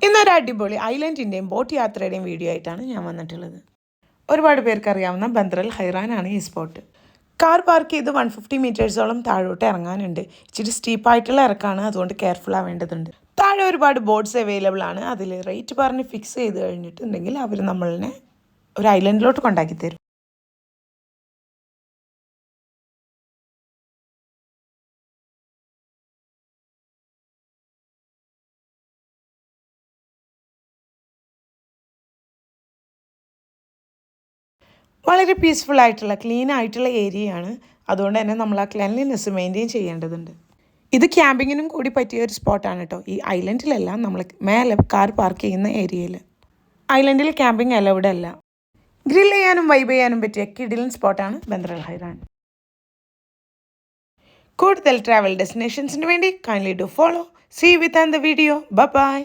ഇന്നൊരു അടിപൊളി ഐലൻഡിൻ്റെയും boat യാത്രയുടെയും video ആയിട്ടാണ് ഞാൻ വന്നിട്ടുള്ളത്. ഒരുപാട് പേർക്ക് അറിയാവുന്ന ബന്ദർ അൽ ഖൈറാനാണ് ഈ സ്പോട്ട്. കാർ പാർക്ക് ചെയ്ത് 150 മീറ്റേഴ്സോളം താഴോട്ട് ഇറങ്ങാനുണ്ട്. ഇച്ചിരി സ്റ്റീപ്പായിട്ടുള്ള ഇറക്കാണ്, അതുകൊണ്ട് കെയർഫുൾ ആവേണ്ടതുണ്ട്. താഴെ ഒരുപാട് ബോട്ട്സ് അവൈലബിൾ ആണ്. അതിൽ റേറ്റ് പറഞ്ഞ് ഫിക്സ് ചെയ്ത് കഴിഞ്ഞിട്ടുണ്ടെങ്കിൽ അവർ നമ്മളെ ഒരു ഐലൻഡിലോട്ട് കൊണ്ടാക്കി തരും. വളരെ പീസ്ഫുൾ ആയിട്ടുള്ള ക്ലീൻ ആയിട്ടുള്ള ഏരിയയാണ്. അതുകൊണ്ട് തന്നെ നമ്മൾ ആ ക്ലീൻലിനെസ് മെയിൻറ്റെയിൻ ചെയ്യേണ്ടതുണ്ട്. ഇത് ക്യാമ്പിങ്ങിനും കൂടി പറ്റിയ ഒരു സ്പോട്ടാണ് കേട്ടോ. ഈ ഐലൻഡിലല്ല, നമ്മൾ മേലെ കാർ പാർക്ക് ചെയ്യുന്ന ഏരിയയിൽ. ഐലൻഡിൽ ക്യാമ്പിംഗ് അലൗഡ് അല്ല. ഗ്രിൽ ചെയ്യാനും വൈബ് ചെയ്യാനും പറ്റിയ കിഡിലൻ സ്പോട്ടാണ് ബന്ദർ അൽ ഖൈറാൻ. കൂടുതൽ ട്രാവൽ ഡെസ്റ്റിനേഷൻസിന് വേണ്ടി kindly do follow. See you with another video. Bye bye.